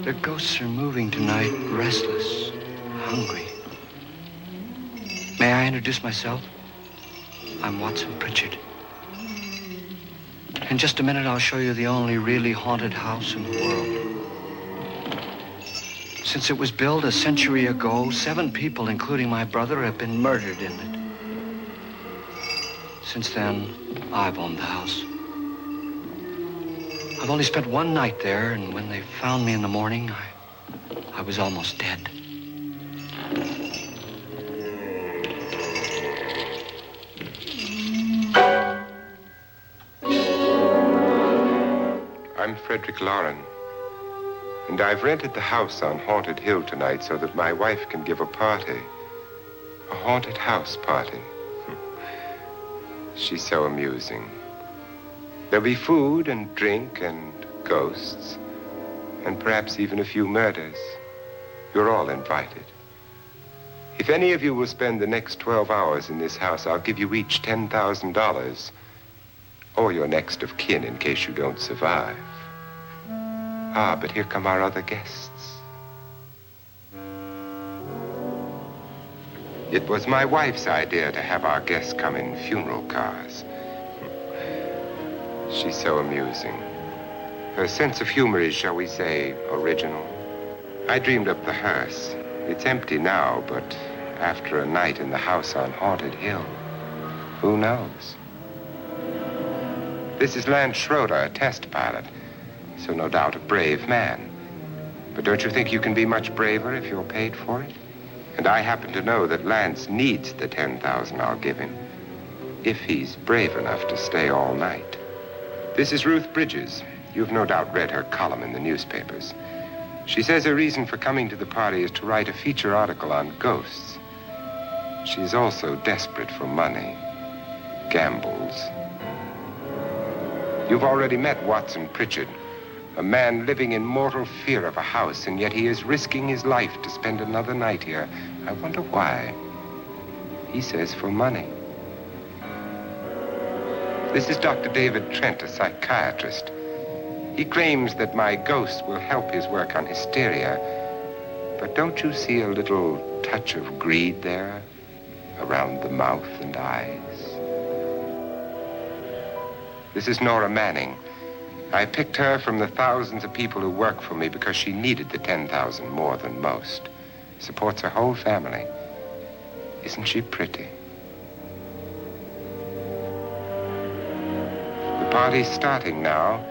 The ghosts are moving tonight, restless, hungry. May I introduce myself? I'm Watson Pritchard. In just a minute, I'll show you the only really haunted house in the world. Since it was built a century ago, 7 people, including my brother, have been murdered in it. Since then, I've owned the house. I've only spent one night there, and when they found me in the morning, I was almost dead. I'm Frederick Loren, and I've rented the house on Haunted Hill tonight so that my wife can give a party. A haunted house party. She's so amusing. There'll be food and drink and ghosts, and perhaps even a few murders. You're all invited. If any of you will spend the next 12 hours in this house, I'll give you each $10,000, or your next of kin in case you don't survive. Ah, but here come our other guests. It was my wife's idea to have our guests come in funeral cars. She's so amusing. Her sense of humor is, shall we say, original. I dreamed up the hearse. It's empty now, but after a night in the house on Haunted Hill, who knows? This is Lance Schroeder, a test pilot, so no doubt a brave man. But don't you think you can be much braver if you're paid for it? And I happen to know that Lance needs the $10,000 I'll give him, if he's brave enough to stay all night. This is Ruth Bridges. You've no doubt read her column in the newspapers. She says her reason for coming to the party is to write a feature article on ghosts. She's also desperate for money. Gambles. You've already met Watson Pritchard, a man living in mortal fear of a house, and yet he is risking his life to spend another night here. I wonder why. He says for money. This is Dr. David Trent, a psychiatrist. He claims that my ghost will help his work on hysteria. But don't you see a little touch of greed there around the mouth and eyes? This is Nora Manning. I picked her from the thousands of people who work for me because she needed the $10,000 more than most. Supports her whole family. Isn't she pretty? The party's starting now,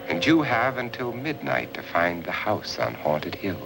and you have until midnight to find the house on Haunted Hill.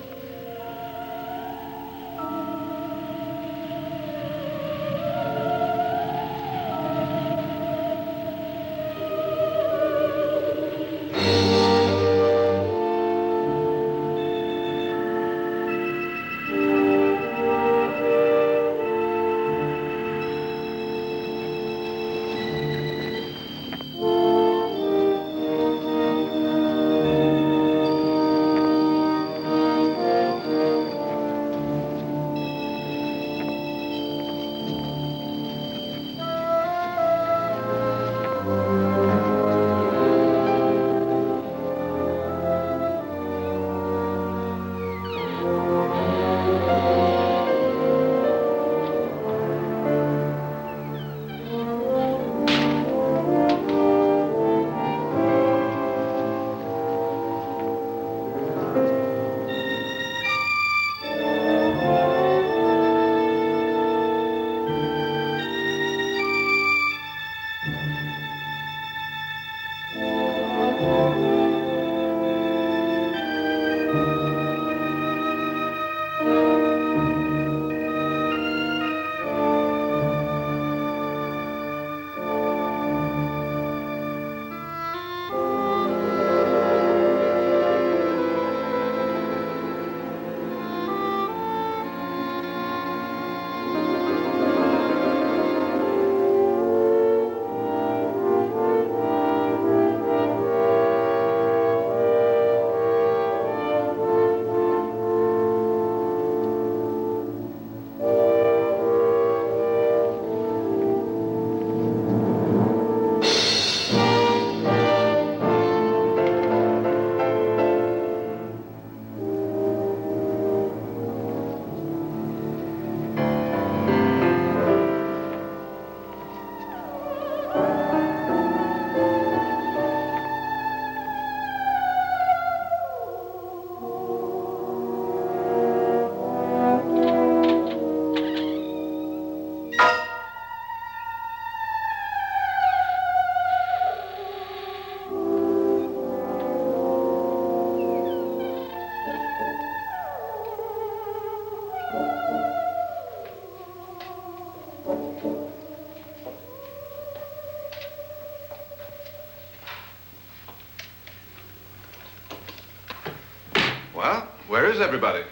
Well, where is everybody?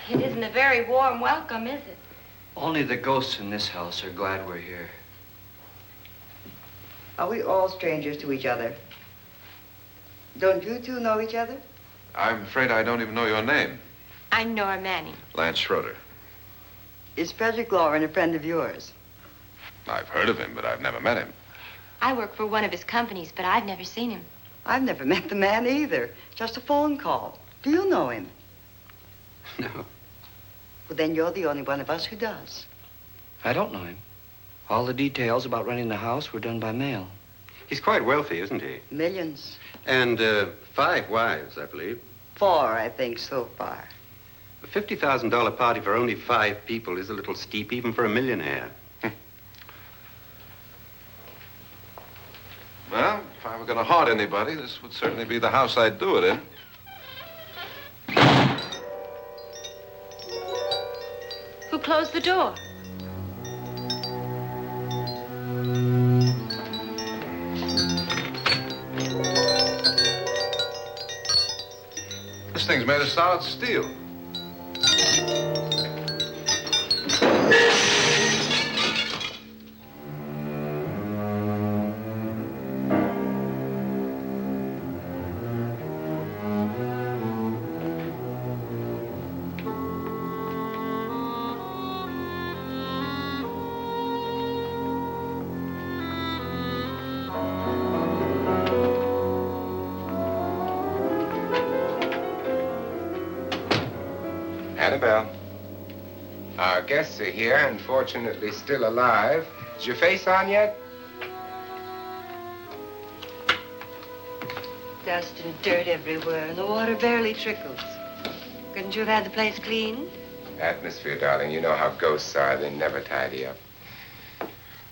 It isn't a very warm welcome, is it? Only the ghosts in this house are glad we're here. Are we all strangers to each other? Don't you two know each other? I'm afraid I don't even know your name. I'm Nora Manning. Lance Schroeder. Is Frederick Loren a friend of yours? I've heard of him, but I've never met him. I work for one of his companies, but I've never seen him. I've never met the man either. Just a phone call. Do you know him? No. Well, then you're the only one of us who does. I don't know him. All the details about renting the house were done by mail. He's quite wealthy, isn't he? Millions. And 5 wives, I believe. 4, I think, so far. A $50,000 party for only 5 people is a little steep, even for a millionaire. Well, if I were going to haunt anybody, this would certainly be the house I'd do it in. Who closed the door? This thing's made of solid steel. Annabelle, our guests are here, unfortunately still alive. Is your face on yet? Dust and dirt everywhere, and the water barely trickles. Couldn't you have had the place cleaned? Atmosphere, darling. You know how ghosts are. They never tidy up.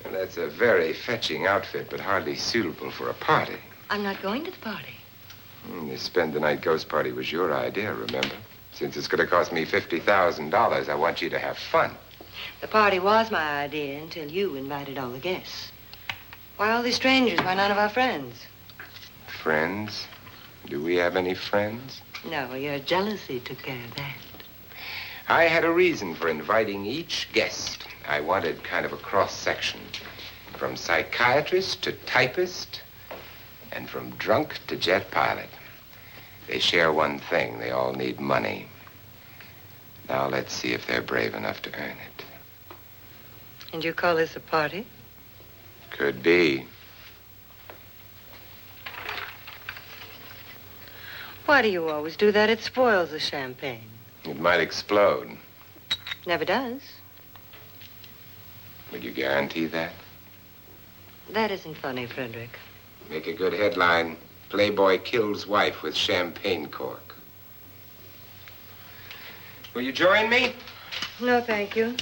And that's a very fetching outfit, but hardly suitable for a party. I'm not going to the party. The spend-the-night ghost party was your idea, remember? Since it's going to cost me $50,000, I want you to have fun. The party was my idea until you invited all the guests. Why all these strangers? Why none of our friends? Friends? Do we have any friends? No, your jealousy took care of that. I had a reason for inviting each guest. I wanted kind of a cross-section. From psychiatrist to typist, and from drunk to jet pilot. They share one thing. They all need money. Now let's see if they're brave enough to earn it. And you call this a party? Could be. Why do you always do that? It spoils the champagne. It might explode. Never does. Would you guarantee that? That isn't funny, Frederick. Make a good headline. Playboy kills wife with champagne cork. Will you join me? No, thank you.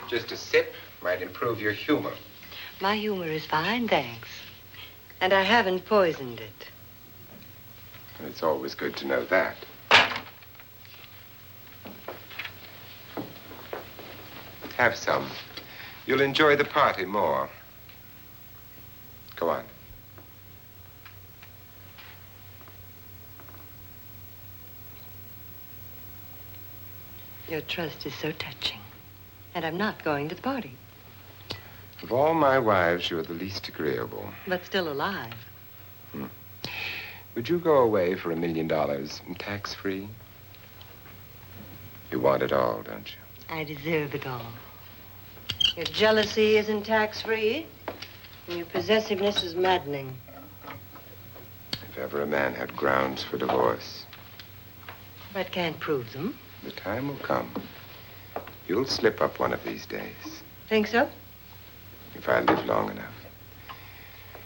Just a sip might improve your humor. My humor is fine, thanks. And I haven't poisoned it. It's always good to know that. Have some. You'll enjoy the party more. Go on. Your trust is so touching. And I'm not going to the party. Of all my wives, you're the least agreeable. But still alive. Would you go away for $1 million tax-free? You want it all, don't you? I deserve it all. Your jealousy isn't tax-free, and your possessiveness is maddening. If ever a man had grounds for divorce. But can't prove them. The time will come. You'll slip up one of these days. Think so? If I live long enough.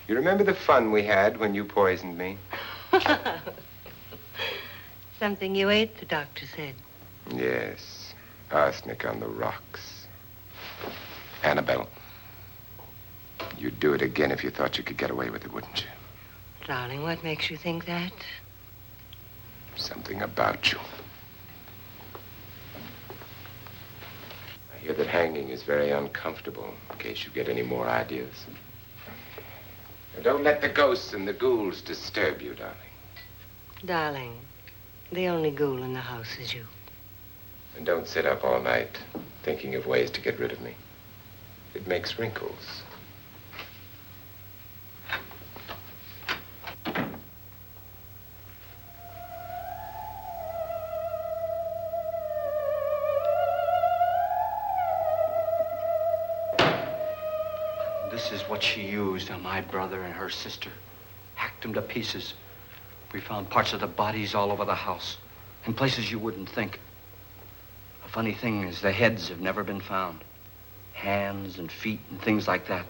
You remember the fun we had when you poisoned me? Something you ate, the doctor said. Yes. Arsenic on the rocks. Annabelle, you'd do it again if you thought you could get away with it, wouldn't you? Darling, what makes you think that? Something about you. I hear that hanging is very uncomfortable, in case you get any more ideas. Now, don't let the ghosts and the ghouls disturb you, darling. Darling, The only ghoul in the house is you. And don't sit up all night thinking of ways to get rid of me. It makes wrinkles. This is what she used on my brother and her sister. Hacked them to pieces. We found parts of the bodies all over the house, in places you wouldn't think. The funny thing is the heads have never been found. Hands and feet and things like that.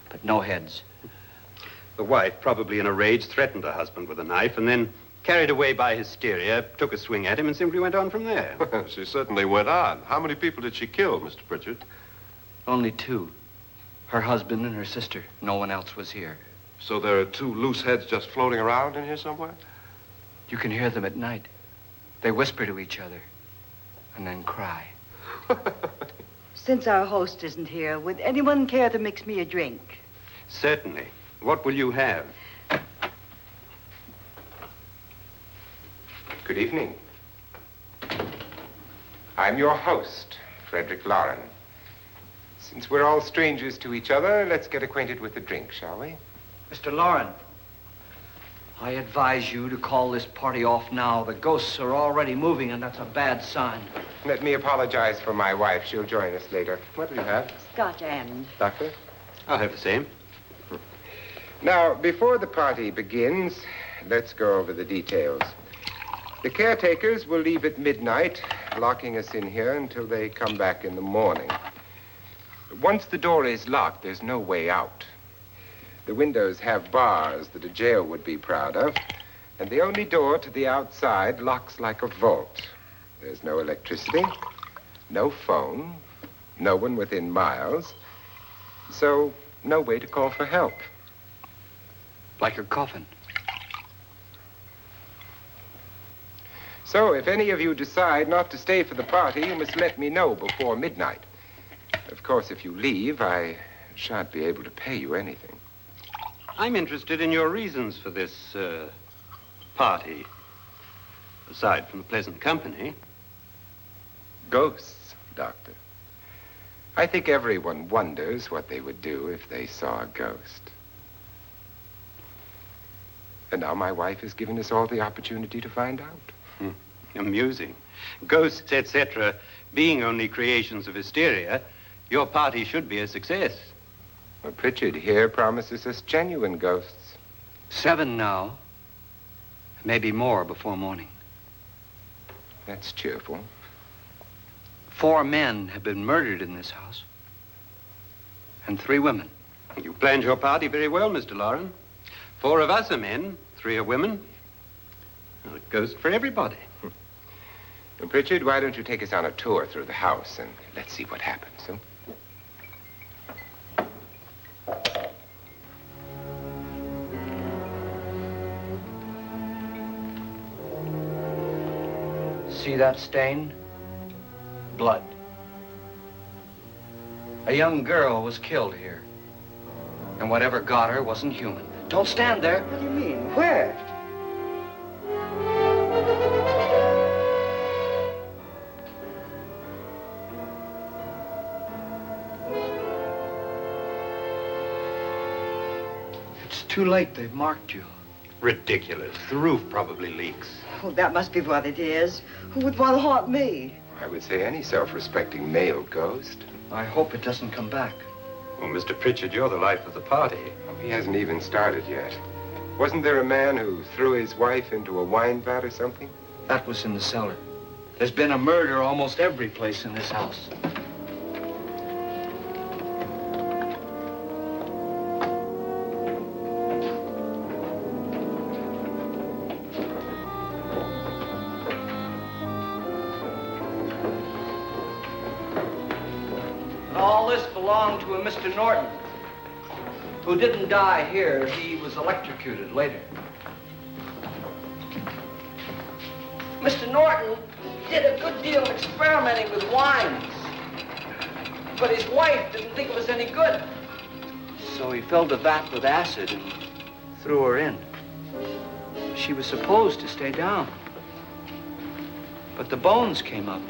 But no heads. The wife, probably in a rage, threatened her husband with a knife and then, carried away by hysteria, took a swing at him and simply went on from there. She certainly went on. How many people did she kill, Mr. Pritchard? Only two. Her husband and her sister. No one else was here. So there are two loose heads just floating around in here somewhere? You can hear them at night. They whisper to each other and then cry. Since our host isn't here, would anyone care to mix me a drink? Certainly. What will you have? Good evening. I'm your host, Frederick Loren. Since we're all strangers to each other, let's get acquainted with a drink, shall we? Mr. Loren, I advise you to call this party off now. The ghosts are already moving, and that's a bad sign. Let me apologize for my wife. She'll join us later. What do you have? Scotch and. Doctor? I'll have the same. Now, before the party begins, let's go over the details. The caretakers will leave at midnight, locking us in here until they come back in the morning. Once the door is locked, there's no way out. The windows have bars that a jail would be proud of, and the only door to the outside locks like a vault. There's no electricity, no phone, no one within miles, so no way to call for help. Like a coffin. So if any of you decide not to stay for the party, you must let me know before midnight. Of course, if you leave, I shan't be able to pay you anything. I'm interested in your reasons for this, party. Aside from the pleasant company. Ghosts, Doctor. I think everyone wonders what they would do if they saw a ghost. And now my wife has given us all the opportunity to find out. Amusing. Ghosts, etc., being only creations of hysteria, your party should be a success. Well, Pritchard here promises us genuine ghosts. 7 now. Maybe more before morning. That's cheerful. 4 men have been murdered in this house. And 3 women. You planned your party very well, Mr. Loren. 4 of us are men, 3 are women. A ghost for everybody. Well, Pritchard, why don't you take us on a tour through the house and let's see what happens, huh? See that stain? Blood. A young girl was killed here. And whatever got her wasn't human. Don't stand there. What do you mean? Where? It's too late. They've marked you. Ridiculous. The roof probably leaks. Oh, that must be what it is. Who would want to haunt me? I would say any self-respecting male ghost. I hope it doesn't come back. Well, Mr. Pritchard, you're the life of the party. Oh, he hasn't even started yet. Wasn't there a man who threw his wife into a wine vat or something? That was in the cellar. There's been a murder almost every place in this house. All this belonged to a Mr. Norton, who didn't die here. He was electrocuted later. Mr. Norton did a good deal of experimenting with wines, but his wife didn't think it was any good. So he filled the vat with acid and threw her in. She was supposed to stay down. But the bones came up.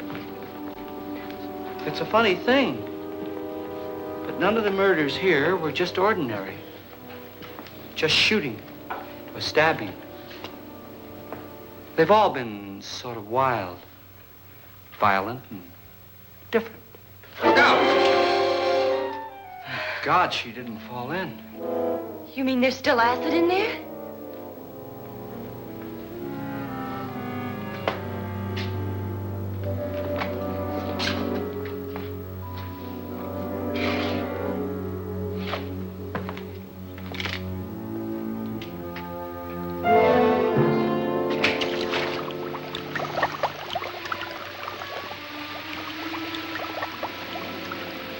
It's a funny thing. But none of the murders here were just ordinary. Just shooting or stabbing. They've all been sort of wild, violent, and different. Look out! Thank God she didn't fall in. You mean there's still acid in there?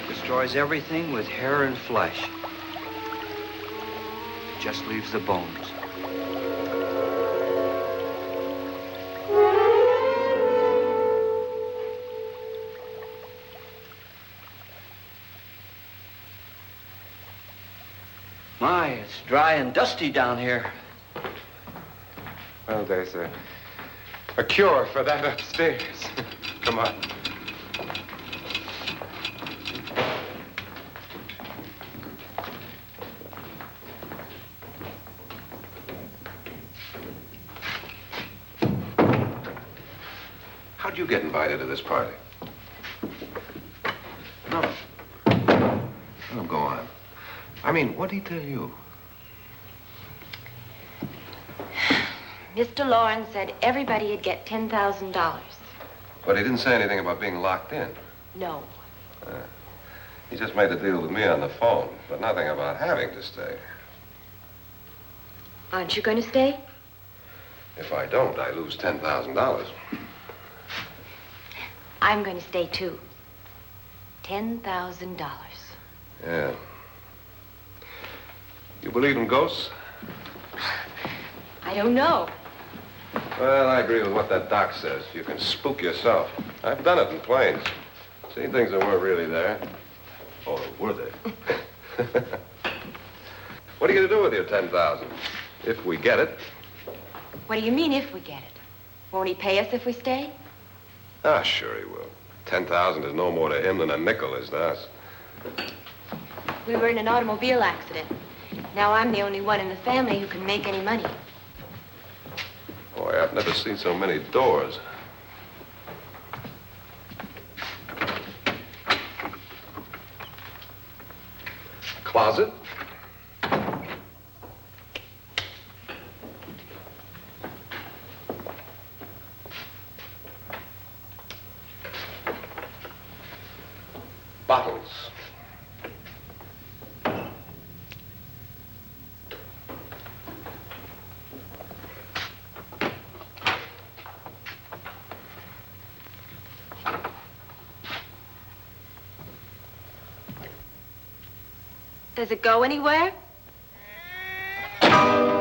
Destroys everything with hair and flesh. Just leaves the bones. My, it's dry and dusty down here. Well, there's a cure for that upstairs. Come on. How'd you get invited to this party? No. Oh, go on. I mean, what'd he tell you? Mr. Loren said everybody'd get $10,000. But he didn't say anything about being locked in. No. He just made a deal with me on the phone, but nothing about having to stay. Aren't you going to stay? If I don't, I lose $10,000. I'm going to stay, too. $10,000. Yeah. You believe in ghosts? I don't know. Well, I agree with what that doc says. You can spook yourself. I've done it in planes. Seen things that weren't really there. Or were they? What are you going to do with your $10,000? If we get it. What do you mean, if we get it? Won't he pay us if we stay? Ah, sure he will. 10,000 is no more to him than a nickel is to us. We were in an automobile accident. Now I'm the only one in the family who can make any money. Boy, I've never seen so many doors. Closet. Bottles. Does it go anywhere? Lance!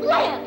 Lance!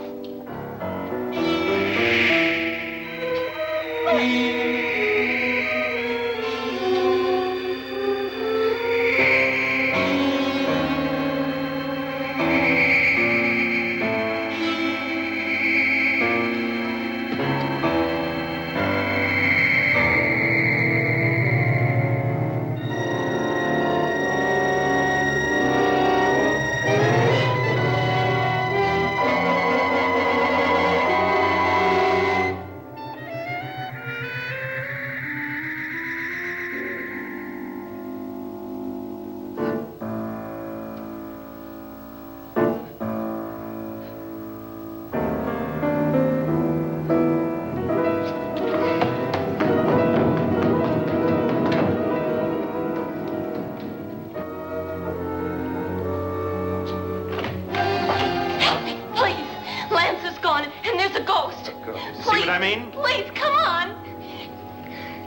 Please, come on.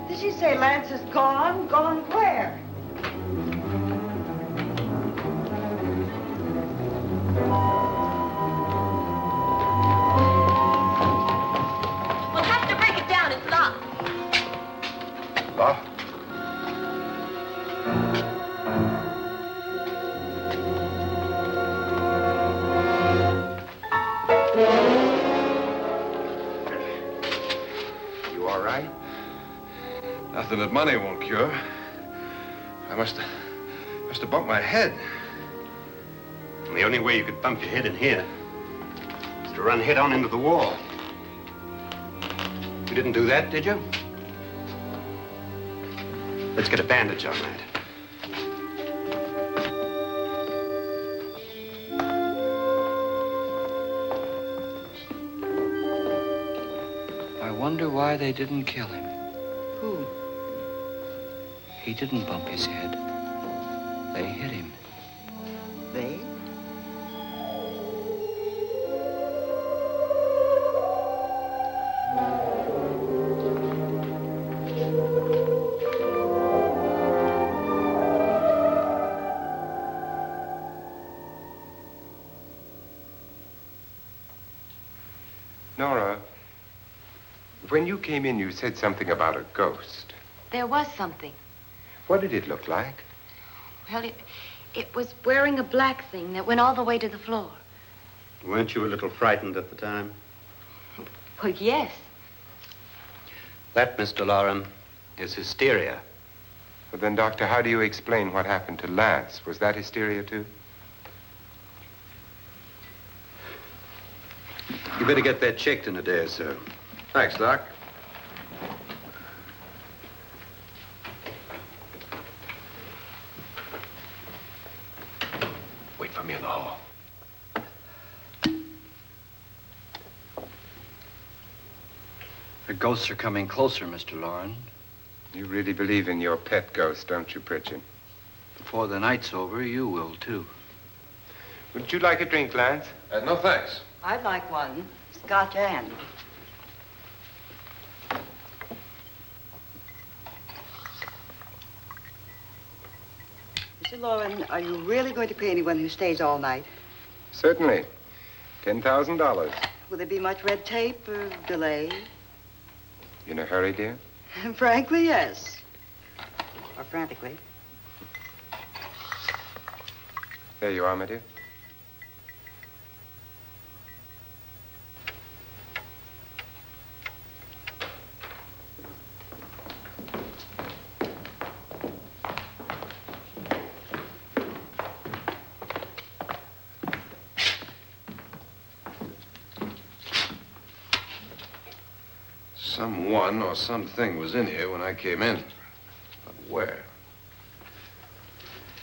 Did she say Lance is gone? Gone where? We'll have to break it down. It's locked. Locked? Nothing that money won't cure. I must have bumped my head. And the only way you could bump your head in here is to run head on into the wall. You didn't do that, did you? Let's get a bandage on that. I wonder why they didn't kill him. Who? He didn't bump his head. They hit him. They? Nora, when you came in, you said something about a ghost. There was something. What did it look like? Well, it was wearing a black thing that went all the way to the floor. Weren't you a little frightened at the time? Well, yes. That, Mr. Loren, is hysteria. Well, then, Doctor, how do you explain what happened to Lance? Was that hysteria, too? You better get that checked in a day or so. Thanks, Doc. Wait for me in the hall. The ghosts are coming closer, Mr. Loren. You really believe in your pet ghost, don't you, Pritchard? Before the night's over, you will, too. Would you like a drink, Lance? No, thanks. I'd like one. Scotch and. Mr. Loren, are you really going to pay anyone who stays all night? Certainly. $10,000. Will there be much red tape or delay? In a hurry, dear? Frankly, yes. Or frantically. There you are, my dear. Someone or something was in here when I came in. But where?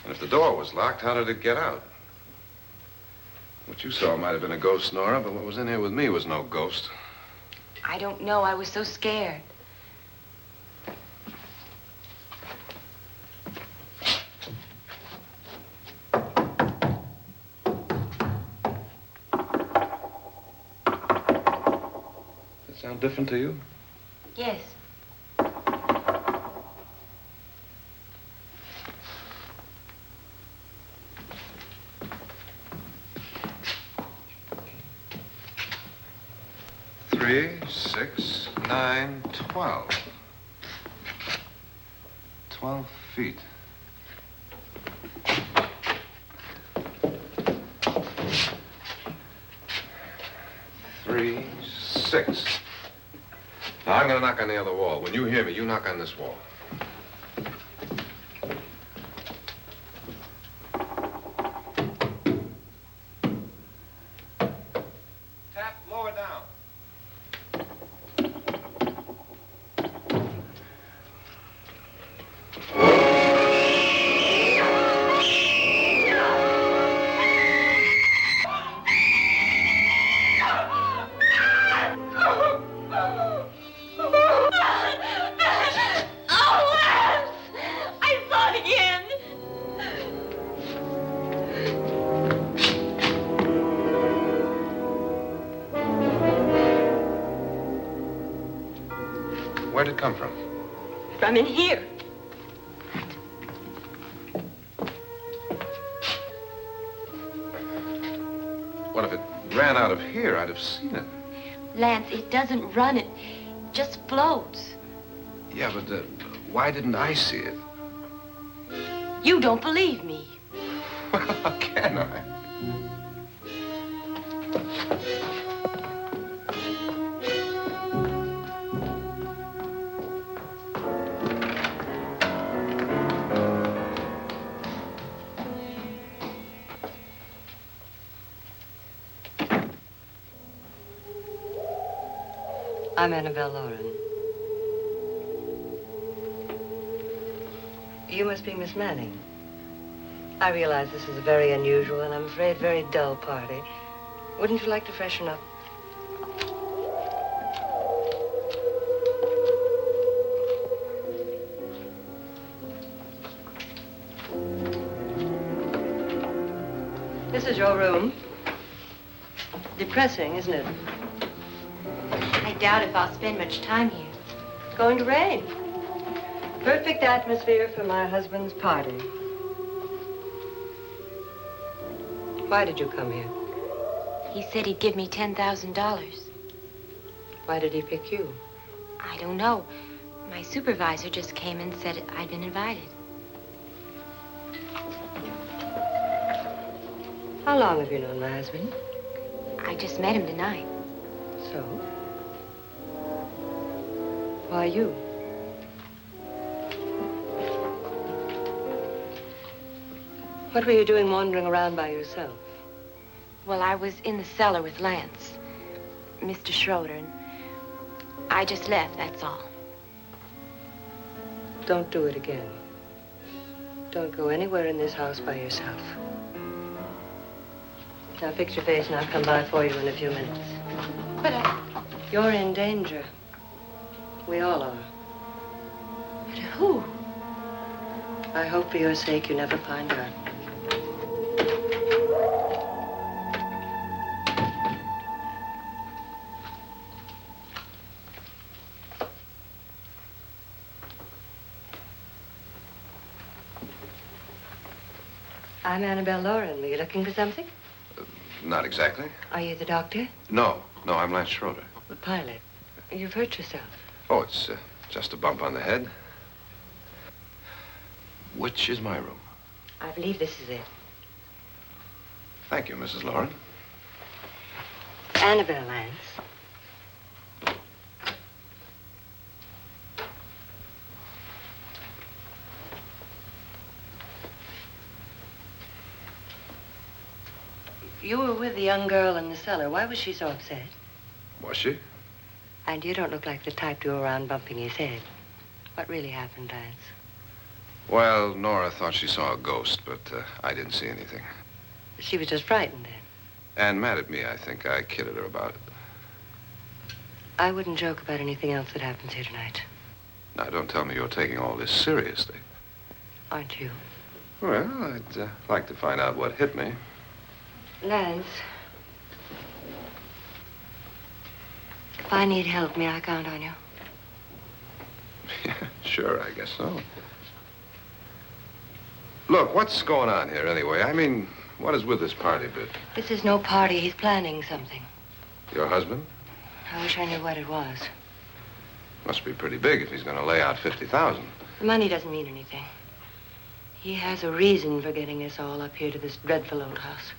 And if the door was locked, how did it get out? What you saw might have been a ghost, Nora, but what was in here with me was no ghost. I don't know. I was so scared. Does it sound different to you? Yes. Three, 6, 9, 12. 12 feet. Three, 6. Now, I'm going to knock on the other wall. When you hear me, you knock on this wall. Tap lower down. Where'd it come from? From in here. What if it ran out of here? I'd have seen it. Lance, it doesn't run. It just floats. Yeah, but why didn't I see it? You don't believe me. Well, how can I? I'm Annabelle Loren. You must be Miss Manning. I realize this is a very unusual and I'm afraid very dull party. Wouldn't you like to freshen up? This is your room. Depressing, isn't it? I doubt if I'll spend much time here. It's going to rain. Perfect atmosphere for my husband's party. Why did you come here? He said he'd give me $10,000. Why did he pick you? I don't know. My supervisor just came and said I'd been invited. How long have you known my husband? I just met him tonight. So? Why you? What were you doing wandering around by yourself? Well, I was in the cellar with Lance, Mr. Schroeder, and I just left, that's all. Don't do it again. Don't go anywhere in this house by yourself. Now fix your face and I'll come by for you in a few minutes. But You're in danger. We all are. But who? I hope for your sake you never find out. I'm Annabelle Loren. Were you looking for something? Not exactly. Are you the doctor? No, I'm Lance Schroeder. The pilot. You've hurt yourself. Oh, it's just a bump on the head. Which is my room? I believe this is it. Thank you, Mrs. Loren. Annabelle, Lance. You were with the young girl in the cellar. Why was she so upset? Was she? And you don't look like the type to go around bumping his head. What really happened, Lance? Well, Nora thought she saw a ghost, but I didn't see anything. She was just frightened then. And mad at me, I think. I kidded her about it. I wouldn't joke about anything else that happens here tonight. Now, don't tell me you're taking all this seriously. Aren't you? Well, I'd like to find out what hit me. Lance. If I need help, may I count on you? Yeah, sure, I guess so. Look, what's going on here anyway? I mean, what is with this party bit? This is no party. He's planning something. Your husband? I wish I knew what it was. Must be pretty big if he's going to lay out 50,000. The money doesn't mean anything. He has a reason for getting us all up here to this dreadful old house.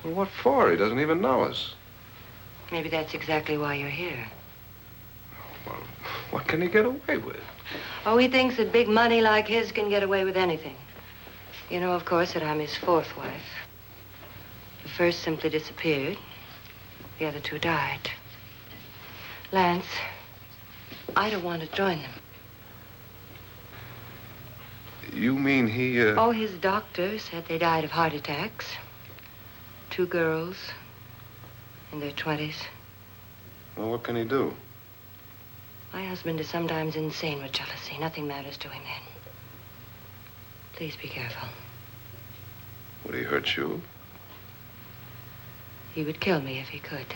Well, what for? He doesn't even know us. Maybe that's exactly why you're here. Well, what can he get away with? Oh, he thinks that big money like his can get away with anything. You know, of course, that I'm his fourth wife. The first simply disappeared. The other two died. Lance, I don't want to join them. You mean he, Oh, his doctor said they died of heart attacks. 2 girls in their 20s. Well, what can he do? My husband is sometimes insane with jealousy. Nothing matters to him then. Please be careful. Would he hurt you? He would kill me if he could.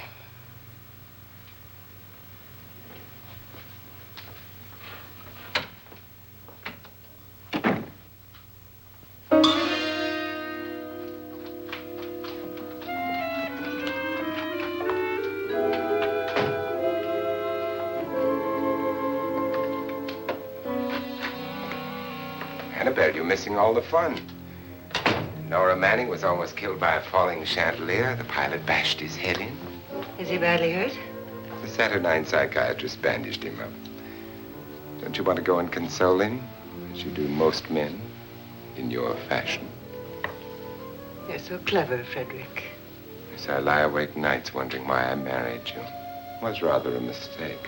Annabelle, you're missing all the fun. Nora Manning was almost killed by a falling chandelier. The pilot bashed his head in. Is he badly hurt? The Saturnine psychiatrist bandaged him up. Don't you want to go and console him, as you do most men, in your fashion? You're so clever, Frederick. Yes, I lie awake nights wondering why I married you. It was rather a mistake.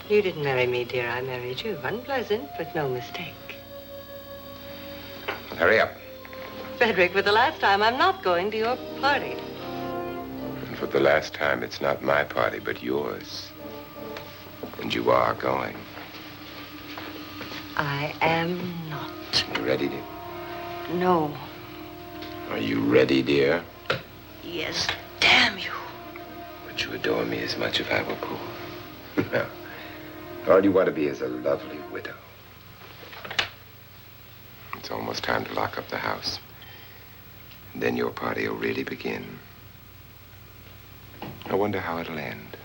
You didn't marry me, dear. I married you. Unpleasant, but no mistake. Hurry up. Frederick, for the last time, I'm not going to your party. And for the last time, it's not my party, but yours. And you are going. I am not. You ready, dear? No. Are you ready, dear? Yes, damn you. Would you adore me as much if I were poor? No. All you want to be is a lovely widow. It's almost time to lock up the house. And then your party will really begin. I wonder how it'll end.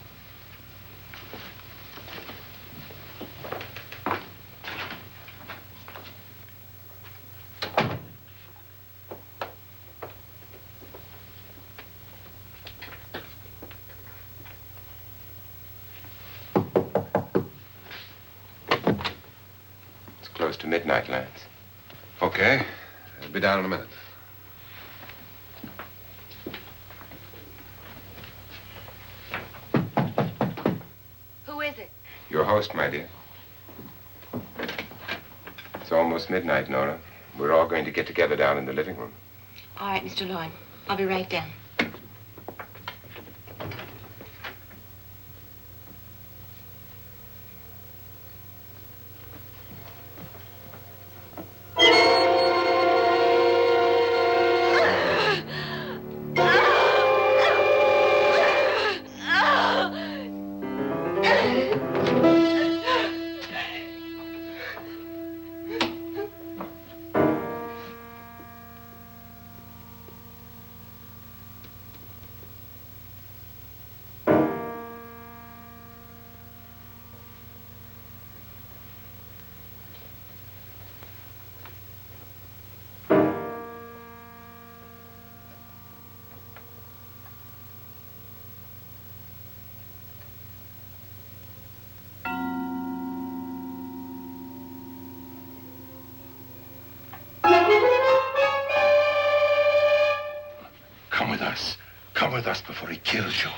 It's close to midnight, Lance. Okay. I'll be down in a minute. Who is it? Your host, my dear. It's almost midnight, Nora. We're all going to get together down in the living room. All right, Mr. Loren. I'll be right down. Come with us. Come with us before he kills you.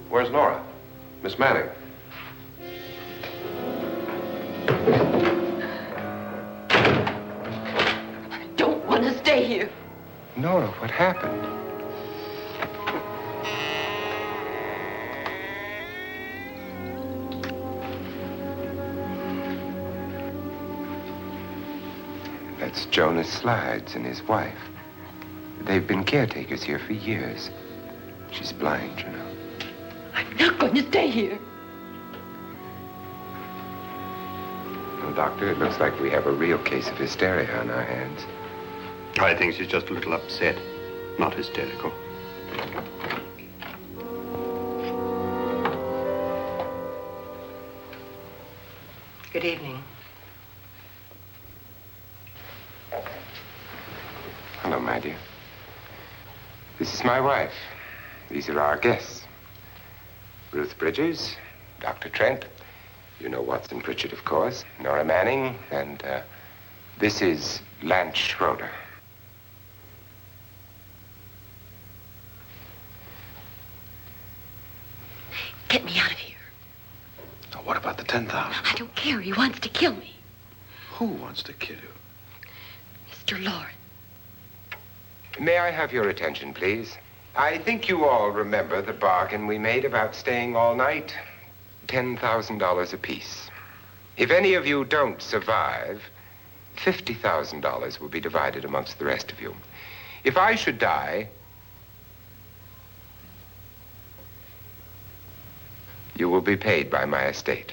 Where's Nora? Miss Manning. I don't want to stay here. Nora, what happened? That's Jonas Slides and his wife. They've been caretakers here for years. She's blind, you know. I'm not going to stay here. Well, Doctor, it looks like we have a real case of hysteria on our hands. I think she's just a little upset, not hysterical. Good evening. Hello, my dear. This is my wife. These are our guests. Ruth Bridges, Dr. Trent. You know Watson Pritchard, of course. Nora Manning, and this is Lance Schroeder. Get me out of here. Now, what about the 10,000? I don't care. He wants to kill me. Who wants to kill you? Mr. Loren. May I have your attention, please? I think you all remember the bargain we made about staying all night. $10,000 apiece. If any of you don't survive, $50,000 will be divided amongst the rest of you. If I should die, you will be paid by my estate.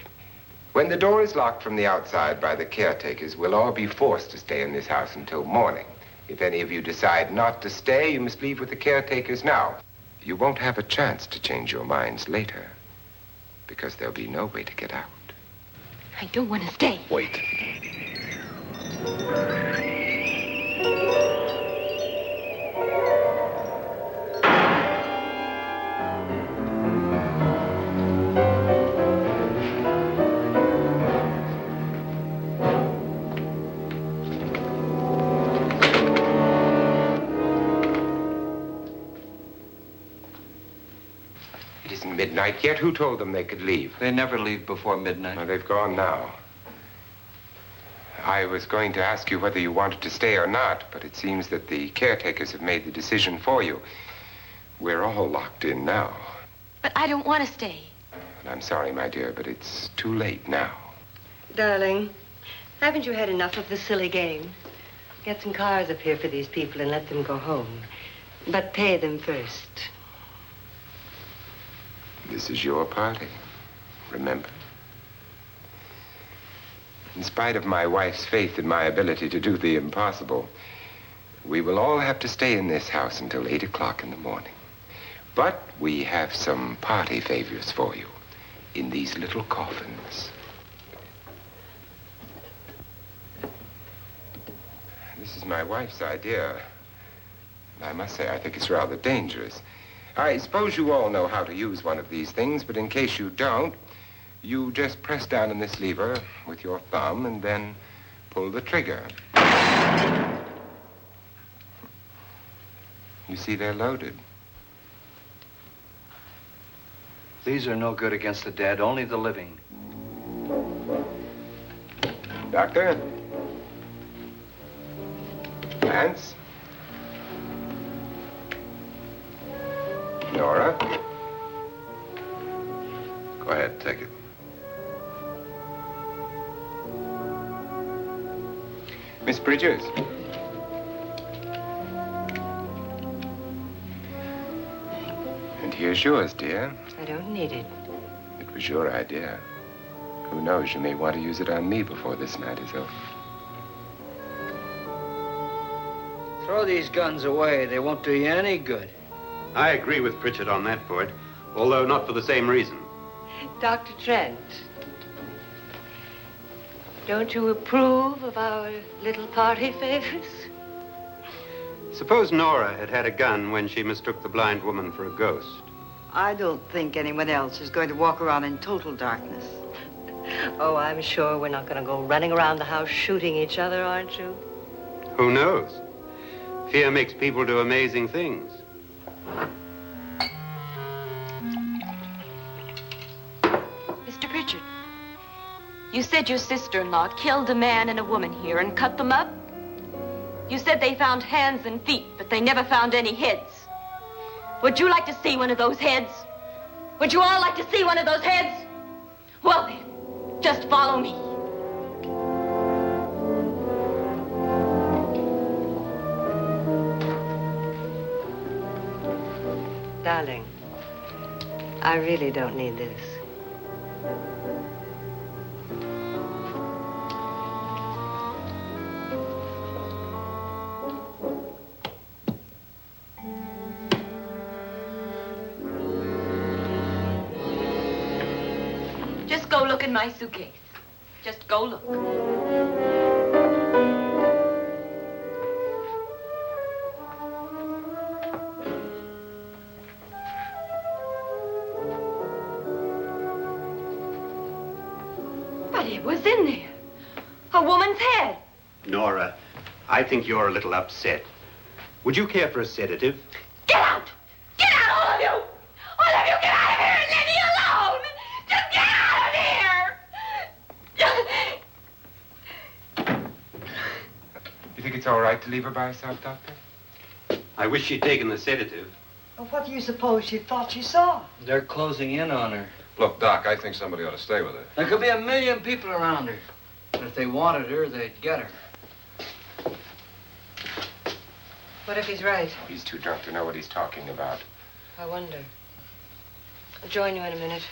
When the door is locked from the outside by the caretakers, we'll all be forced to stay in this house until morning. If any of you decide not to stay, you must leave with the caretakers now. You won't have a chance to change your minds later, because there'll be no way to get out. I don't want to stay. Wait. midnight yet? Who told them they could leave? They never leave before midnight. Well, they've gone now. I was going to ask you whether you wanted to stay or not, but it seems that the caretakers have made the decision for you. We're all locked in now. But I don't want to stay. And I'm sorry, my dear, but it's too late now. Darling, haven't you had enough of the silly game? Get some cars up here for these people and let them go home. But pay them first. This is your party, remember? In spite of my wife's faith in my ability to do the impossible, we will all have to stay in this house until 8 o'clock in the morning. But we have some party favors for you in these little coffins. This is my wife's idea. I must say, I think it's rather dangerous. I suppose you all know how to use one of these things, but in case you don't, you just press down on this lever with your thumb and then pull the trigger. You see, they're loaded. These are no good against the dead, only the living. Doctor? Lance? Nora? Go ahead, take it. Miss Bridges? And here's yours, dear. I don't need it. It was your idea. Who knows, you may want to use it on me before this night is over. Throw these guns away. They won't do you any good. I agree with Pritchard on that point, although not for the same reason. Dr. Trent, don't you approve of our little party favors? Suppose Nora had had a gun when she mistook the blind woman for a ghost. I don't think anyone else is going to walk around in total darkness. Oh, I'm sure we're not going to go running around the house shooting each other, aren't you? Who knows? Fear makes people do amazing things. Mr. Pritchard, you said your sister-in-law killed a man and a woman here and cut them up? You said they found hands and feet, but they never found any heads. Would you like to see one of those heads? Would you all like to see one of those heads? Well then, just follow me. Darling, I really don't need this. Just go look in my suitcase. Just go look. But it was in there. A woman's head. Nora, I think you're a little upset. Would you care for a sedative? Get out! Get out, all of you! All of you, get out of here and leave me alone! Just get out of here! You think it's all right to leave her by herself, Doctor? I wish she'd taken the sedative. Well, what do you suppose she thought she saw? They're closing in on her. Look, Doc, I think somebody ought to stay with her. There could be 1 million people around her. But if they wanted her, they'd get her. What if he's right? He's too drunk to know what he's talking about. I wonder. I'll join you in a minute.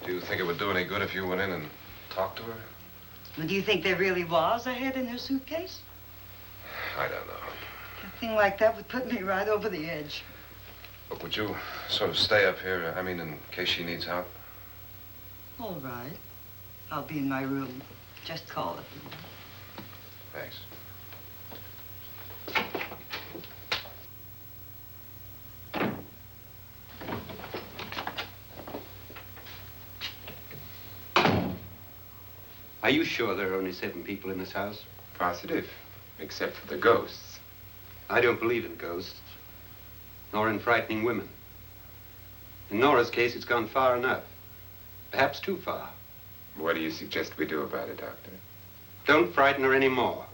Do you think it would do any good if you went in and talked to her? Well, do you think there really was a head in her suitcase? I don't know. A thing like that would put me right over the edge. Look, would you sort of stay up here, I mean, in case she needs help? All right. I'll be in my room. Just call it. Thanks. Are you sure there are only 7 people in this house? Positive, except for the ghosts. I don't believe in ghosts, nor in frightening women. In Nora's case, it's gone far enough. Perhaps too far. What do you suggest we do about it, Doctor? Don't frighten her anymore.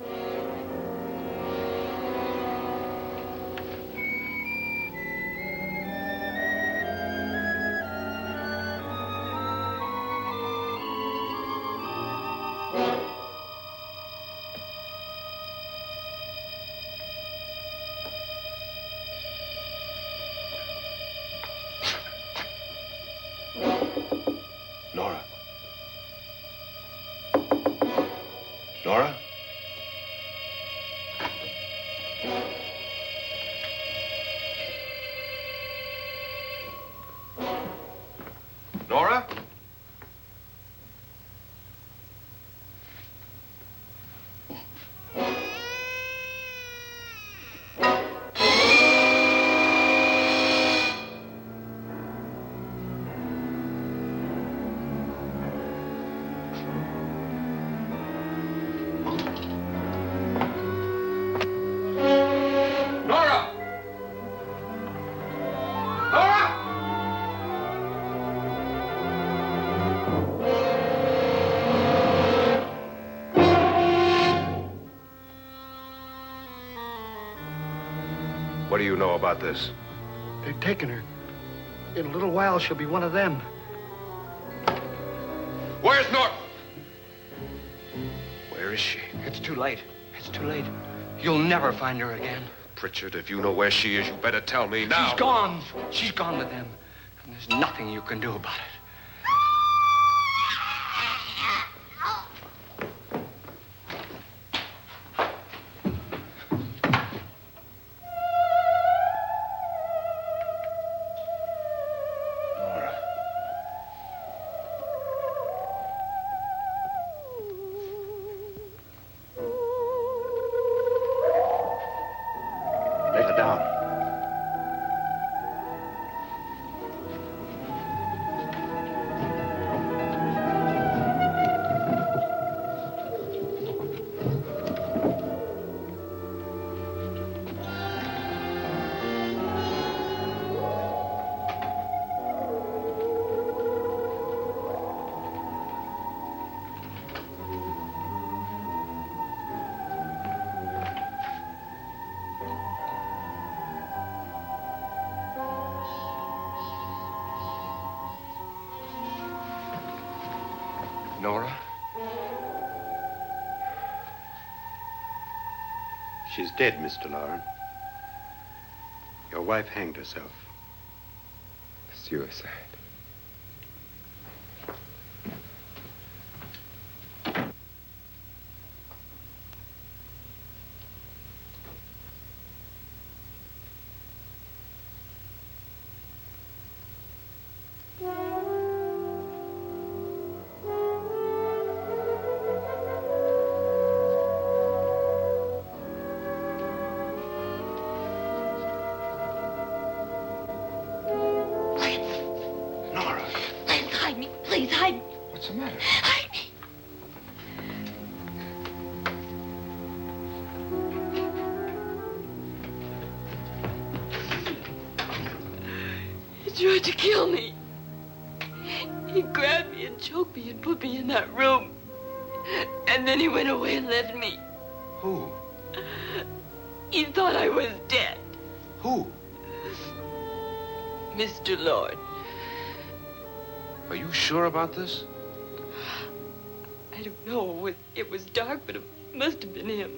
Nora? Nora? Nora? What do you know about this? They've taken her. In a little while, she'll be one of them. Where's Nora? Where is she? It's too late. It's too late. You'll never find her again. Pritchard, if you know where she is, you better tell me now. She's gone. She's gone with them. And there's nothing you can do about it. Let her down. Nora? She's dead, Mr. Loren. Your wife hanged herself. Suicide. Please, hide me. What's the matter? Hide me. He tried to kill me. He grabbed me and choked me and put me in that room. And then he went away and left me. Who? He thought I was dead. Who? Mr. Loren. Are you sure about this? I don't know. It was dark, but it must have been him.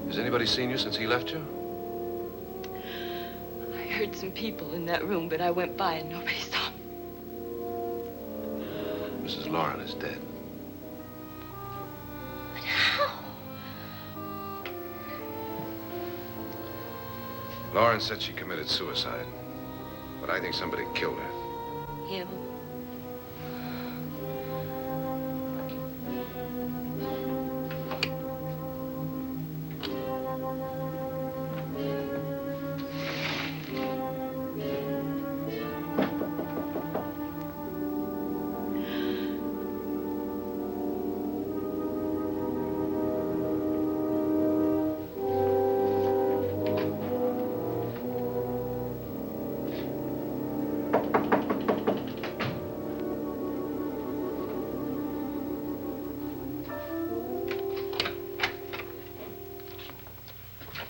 Has anybody seen you since he left you? I heard some people in that room, but I went by and nobody saw me. Mrs. Loren is dead. But how? Loren said she committed suicide, but I think somebody killed her. Him?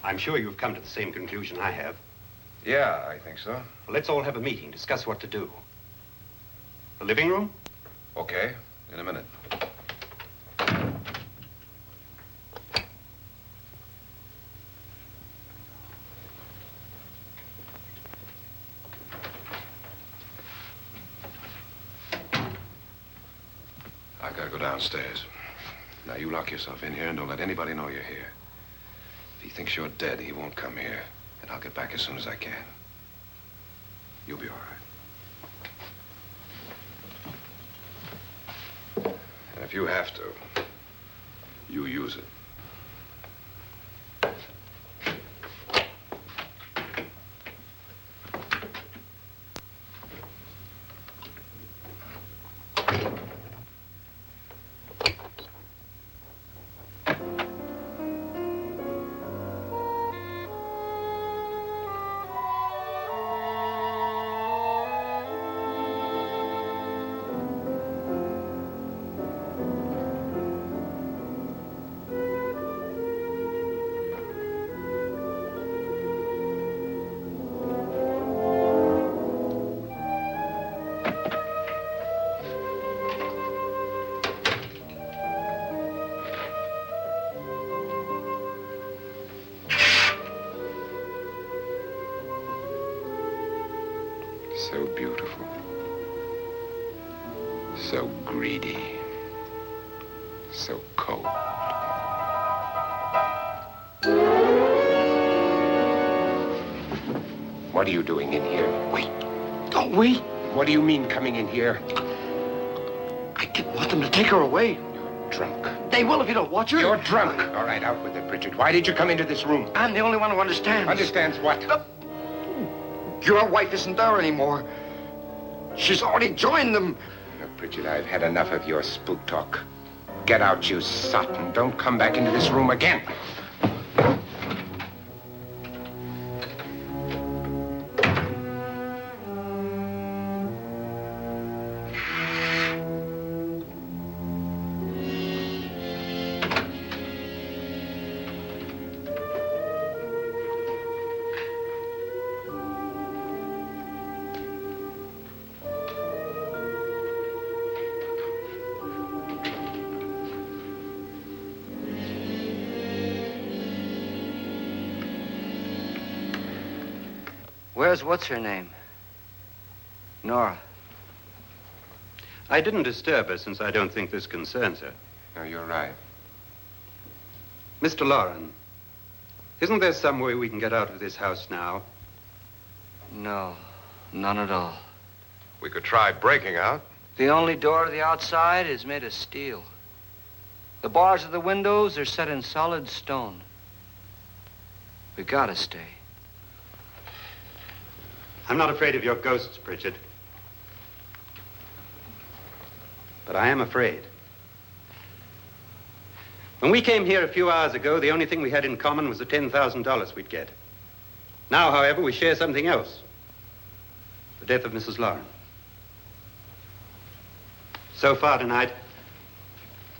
I'm sure you've come to the same conclusion I have. Yeah, I think so. Well, let's all have a meeting, discuss what to do. The living room? Okay, in a minute. I gotta go downstairs. Now, you lock yourself in here and don't let anybody know you're here. If he thinks you're dead, he won't come here. And I'll get back as soon as I can. You'll be all right. And if you have to, you use it. So beautiful. So greedy. So cold. What are you doing in here? Wait. Don't wait. What do you mean coming in here? I didn't want them to take her away. You're drunk. They will if you don't watch her. You're drunk. All right, out with it, Pritchard. Why did you come into this room? I'm the only one who understands. Understands what? Your wife isn't there anymore. She's already joined them. Now, Pritchard, I've had enough of your spook talk. Get out, you sot, and don't come back into this room again. Where's what's-her-name? Nora. I didn't disturb her since I don't think this concerns her. No, you're right. Mr. Loren, isn't there some way we can get out of this house now? No, none at all. We could try breaking out. The only door to the outside is made of steel. The bars of the windows are set in solid stone. We gotta stay. I'm not afraid of your ghosts, Pritchard. But I am afraid. When we came here a few hours ago, the only thing we had in common was the $10,000 we'd get. Now, however, we share something else. The death of Mrs. Loren. So far tonight,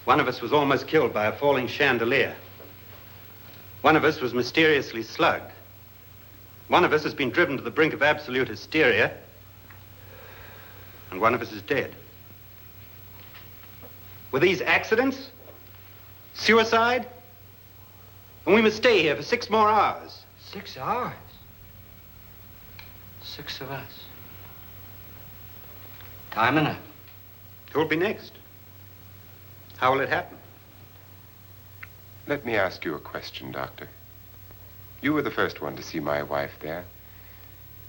one of us was almost killed by a falling chandelier. One of us was mysteriously slugged. One of us has been driven to the brink of absolute hysteria, and one of us is dead. Were these accidents? Suicide? And we must stay here for 6 more hours. 6 hours? 6 of us. Time enough. Who'll be next? How will it happen? Let me ask you a question, Doctor. You were the first one to see my wife there.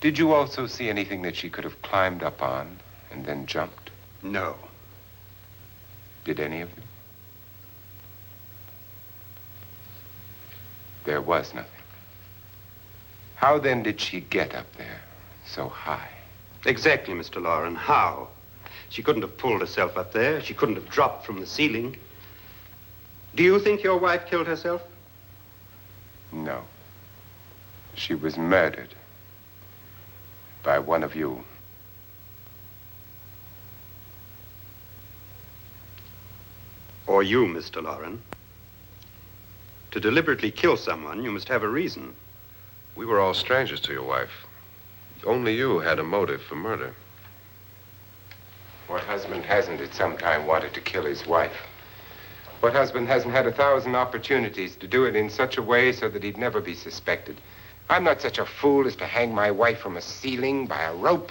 Did you also see anything that she could have climbed up on and then jumped? No. Did any of you? There was nothing. How then did she get up there so high? Exactly, Mr. Loren. How? She couldn't have pulled herself up there. She couldn't have dropped from the ceiling. Do you think your wife killed herself? No. She was murdered by one of you. Or you, Mr. Loren. To deliberately kill someone, you must have a reason. We were all strangers to your wife. Only you had a motive for murder. What husband hasn't at some time wanted to kill his wife? What husband hasn't had 1,000 opportunities to do it in such a way so that he'd never be suspected? I'm not such a fool as to hang my wife from a ceiling by a rope.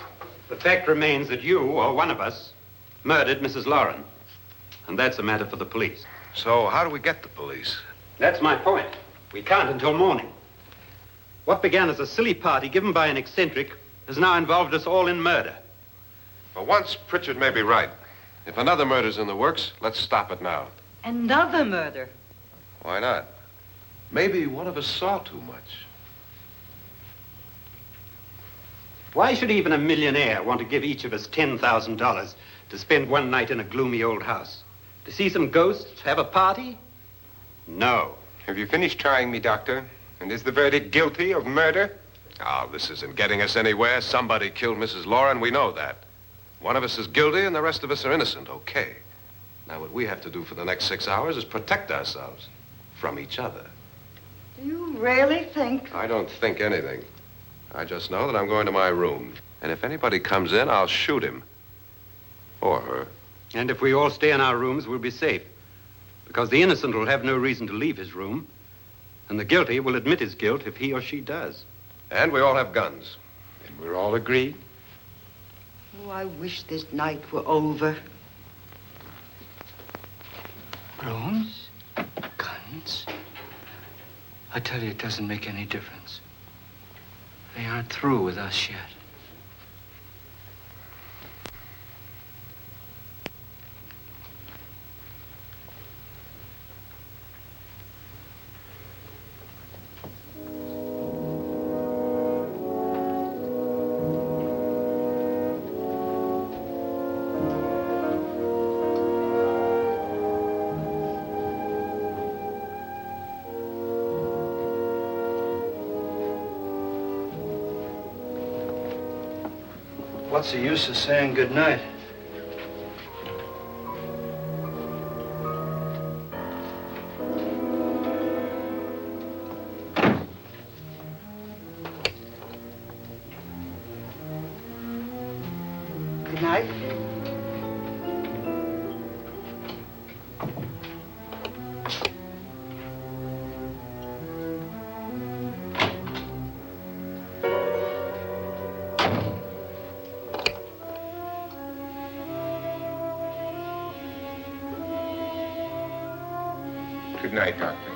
The fact remains that you, or one of us, murdered Mrs. Loren. And that's a matter for the police. So how do we get the police? That's my point. We can't until morning. What began as a silly party given by an eccentric has now involved us all in murder. For once, Pritchard may be right. If another murder's in the works, let's stop it now. Another murder? Why not? Maybe one of us saw too much. Why should even a millionaire want to give each of us $10,000 to spend one night in a gloomy old house? To see some ghosts, have a party? No. Have you finished trying me, Doctor? And is the verdict guilty of murder? Oh, this isn't getting us anywhere. Somebody killed Mrs. Loren, we know that. One of us is guilty and the rest of us are innocent, okay. Now, what we have to do for the next 6 hours is protect ourselves from each other. Do you really think? I don't think anything. I just know that I'm going to my room. And if anybody comes in, I'll shoot him. Or her. And if we all stay in our rooms, we'll be safe. Because the innocent will have no reason to leave his room. And the guilty will admit his guilt if he or she does. And we all have guns. And we're all agreed? Oh, I wish this night were over. Rooms? Guns? I tell you, it doesn't make any difference. They aren't through with us yet. What's the use of saying good night? Good night. Good night, Doctor.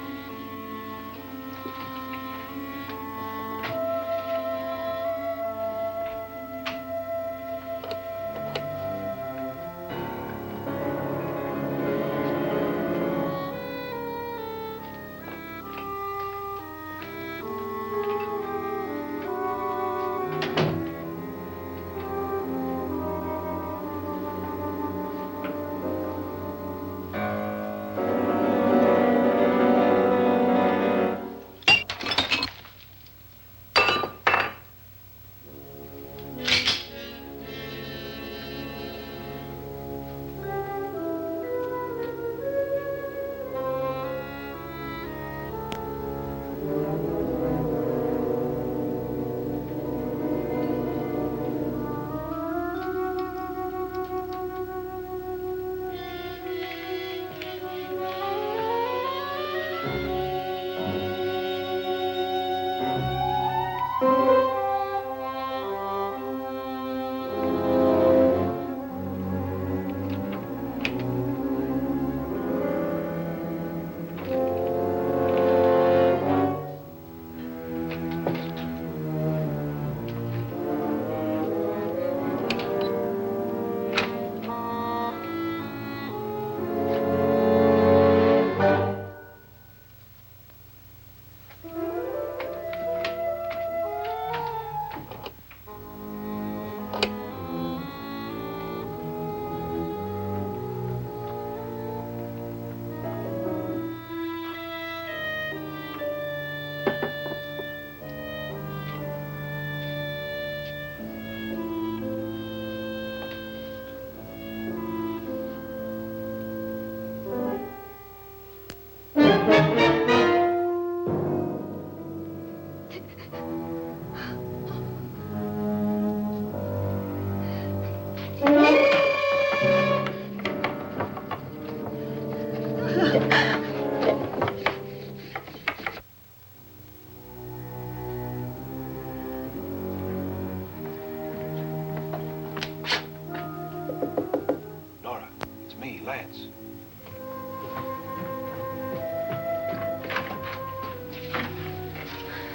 Lance.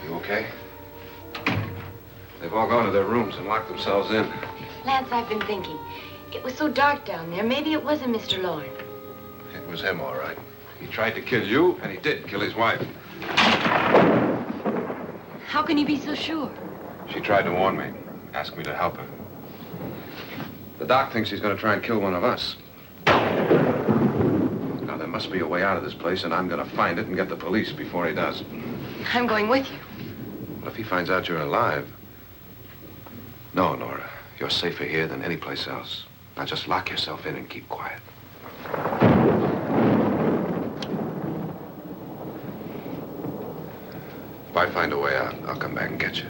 You okay? They've all gone to their rooms and locked themselves in. Lance, I've been thinking. It was so dark down there. Maybe it wasn't Mr. Loren. It was him, all right. He tried to kill you, and he did kill his wife. How can you be so sure? She tried to warn me, asked me to help her. The doc thinks he's going to try and kill one of us. Now, there must be a way out of this place, and I'm going to find it and get the police before he does. I'm going with you. Well, if he finds out you're alive... No, Nora. You're safer here than any place else. Now, just lock yourself in and keep quiet. If I find a way out, I'll come back and get you.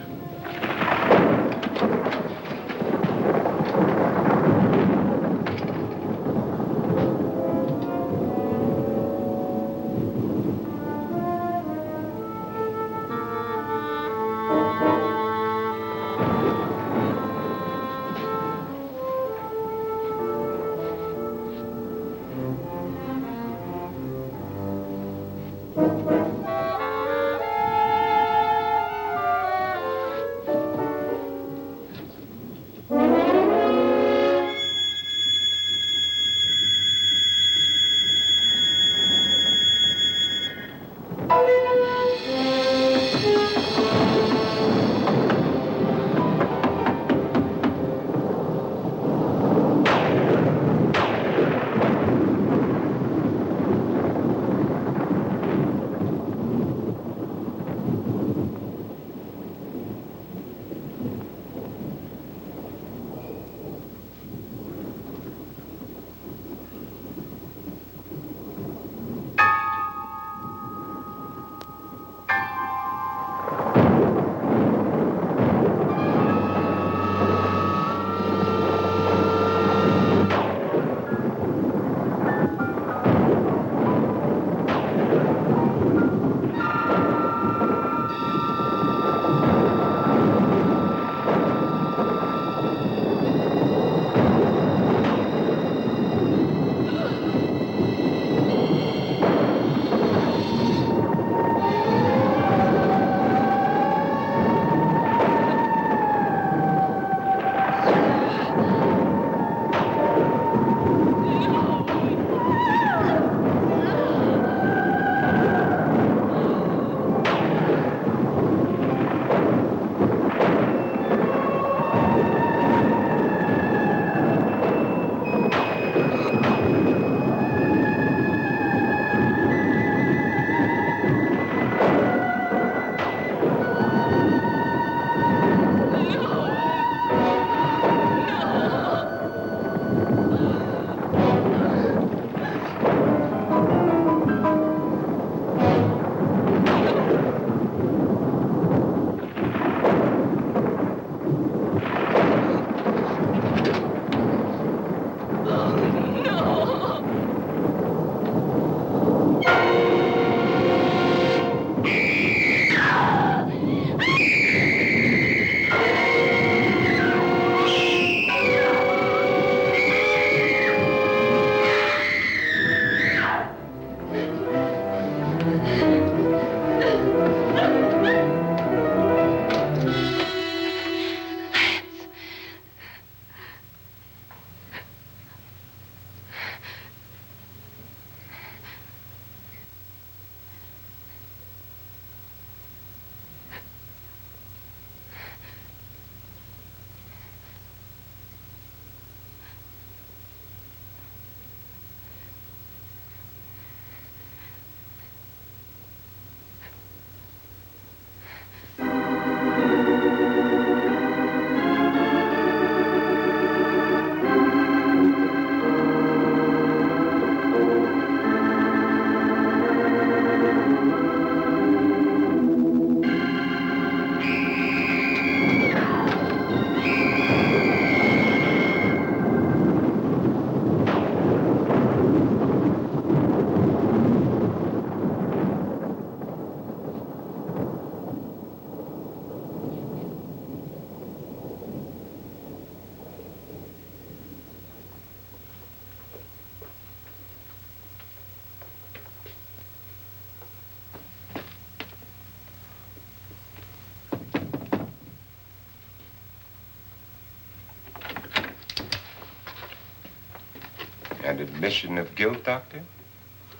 An admission of guilt, Doctor?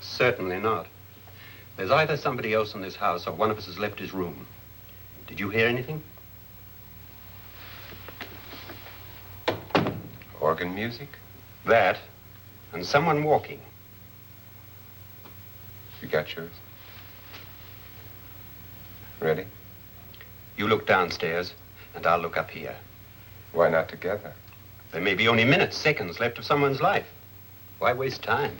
Certainly not. There's either somebody else in this house or one of us has left his room. Did you hear anything? Organ music? That, and someone walking. You got yours? Ready? You look downstairs, and I'll look up here. Why not together? There may be only minutes, seconds left of someone's life. Why waste time?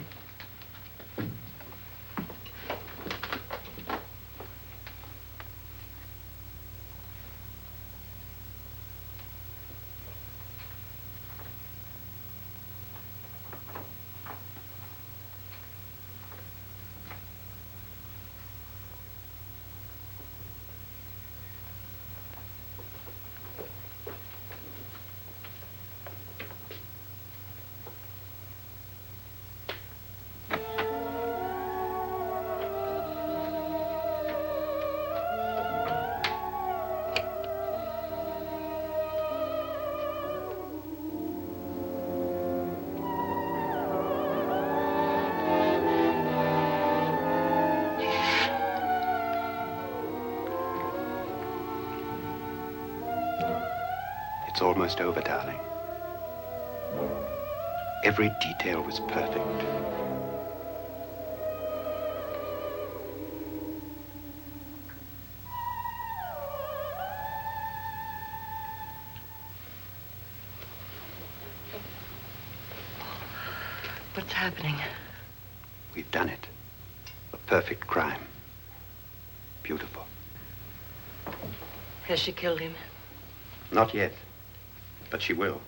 It's almost over, darling. Every detail was perfect. What's happening? We've done it. A perfect crime. Beautiful. Has she killed him? Not yet, but she will.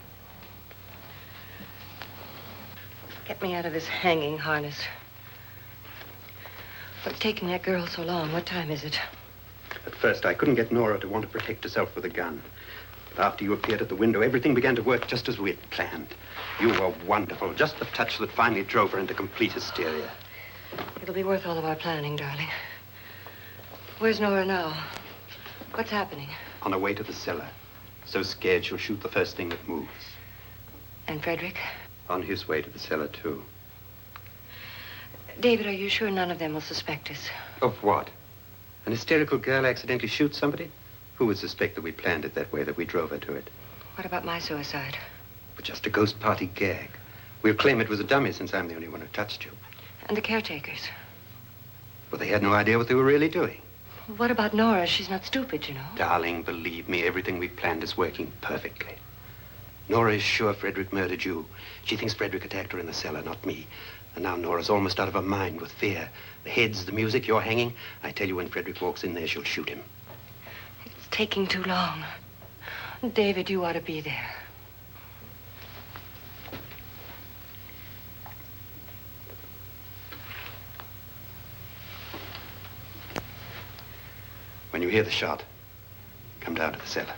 Get me out of this hanging harness. What's taking that girl so long? What time is it? At first, I couldn't get Nora to want to protect herself with a gun. But after you appeared at the window, everything began to work just as we had planned. You were wonderful. Just the touch that finally drove her into complete hysteria. It'll be worth all of our planning, darling. Where's Nora now? What's happening? On her way to the cellar. So scared she'll shoot the first thing that moves. And Frederick? On his way to the cellar, too. David, are you sure none of them will suspect us? Of what? An hysterical girl accidentally shoots somebody? Who would suspect that we planned it that way, that we drove her to it? What about my suicide? But just a ghost party gag. We'll claim it was a dummy since I'm the only one who touched you. And the caretakers? Well, they had no idea what they were really doing. What about Nora? She's not stupid, you know. Darling, believe me, everything we've planned is working perfectly. Nora is sure Frederick murdered you. She thinks Frederick attacked her in the cellar, not me. And now Nora's almost out of her mind with fear. The heads, the music, you're hanging. I tell you, when Frederick walks in there, she'll shoot him. It's taking too long. David, you ought to be there. When you hear the shot, come down to the cellar.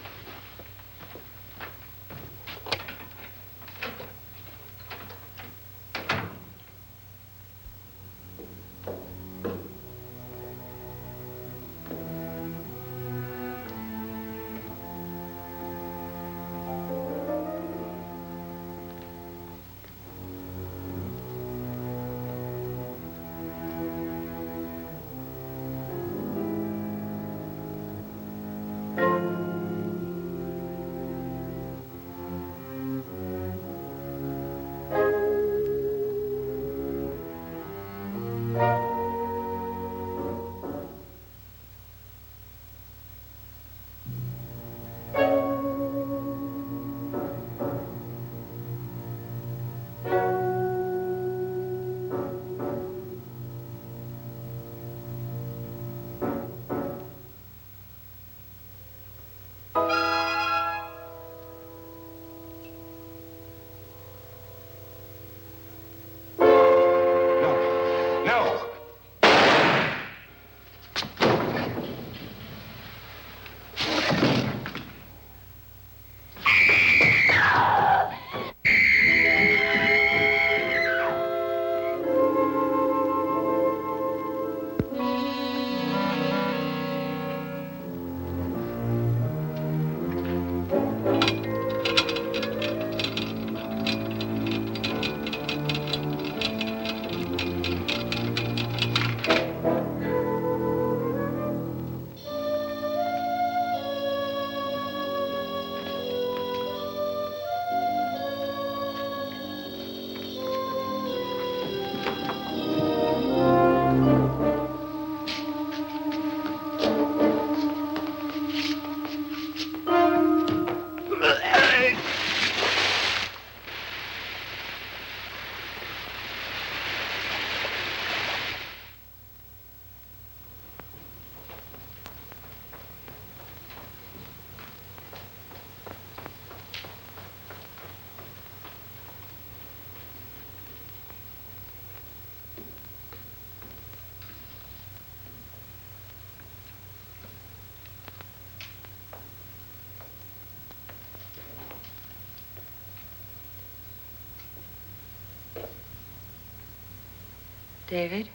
David?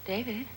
David?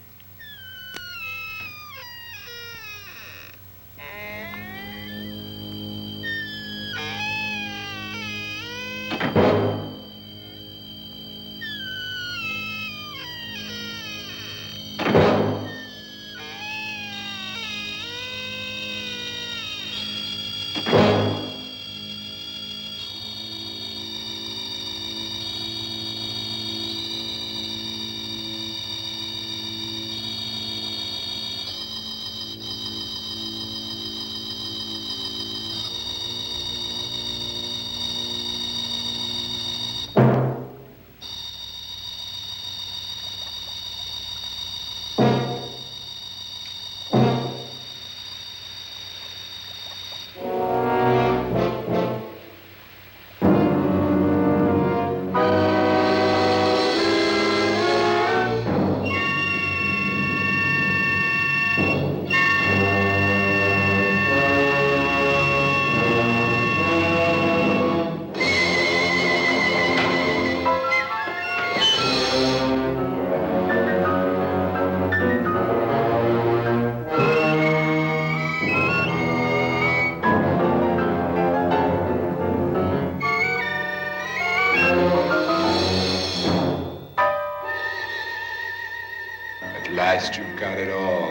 You've got it all.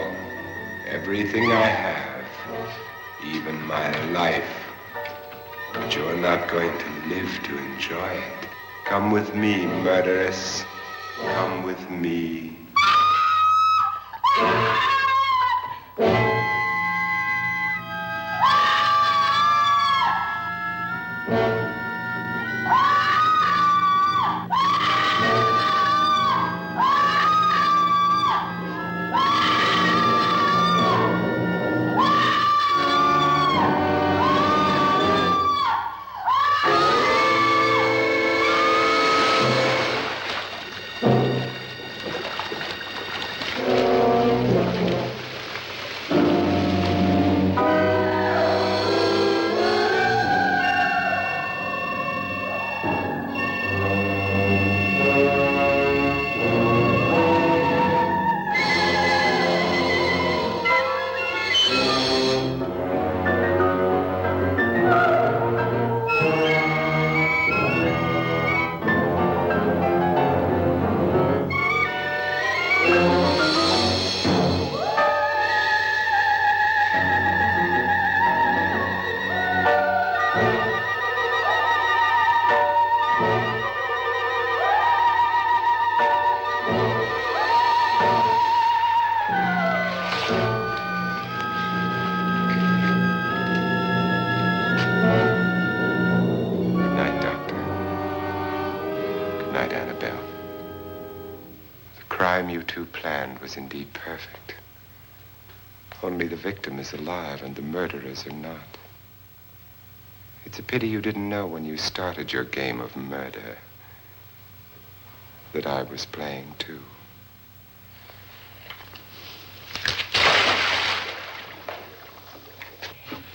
Everything I have. Even my life. But you're not going to live to enjoy it. Come with me, murderess. Come with me. Annabelle. The crime you two planned was indeed perfect. Only the victim is alive and the murderers are not. It's a pity you didn't know when you started your game of murder that I was playing too.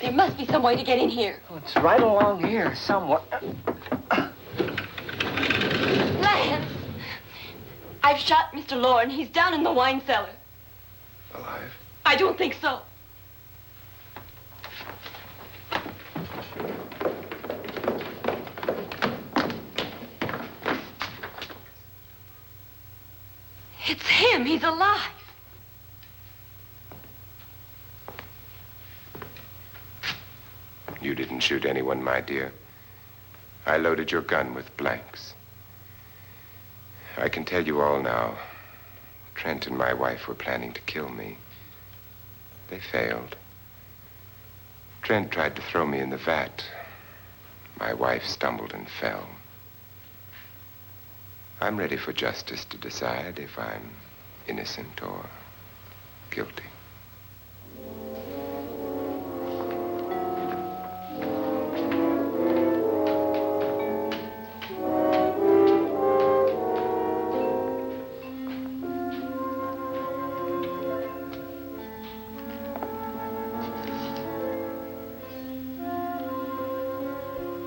There must be some way to get in here. Oh, it's right along here somewhere. Lance! I've shot Mr. Loren. He's down in the wine cellar. Alive? I don't think so. It's him. He's alive. You didn't shoot anyone, my dear. I loaded your gun with blanks. I can tell you all now. Trent and my wife were planning to kill me. They failed. Trent tried to throw me in the vat. My wife stumbled and fell. I'm ready for justice to decide if I'm innocent or guilty.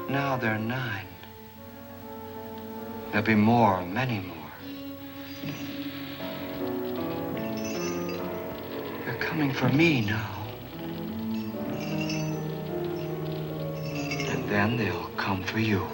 Now they're 9. There'll be more, many more. They're coming for me now. And then they'll come for you.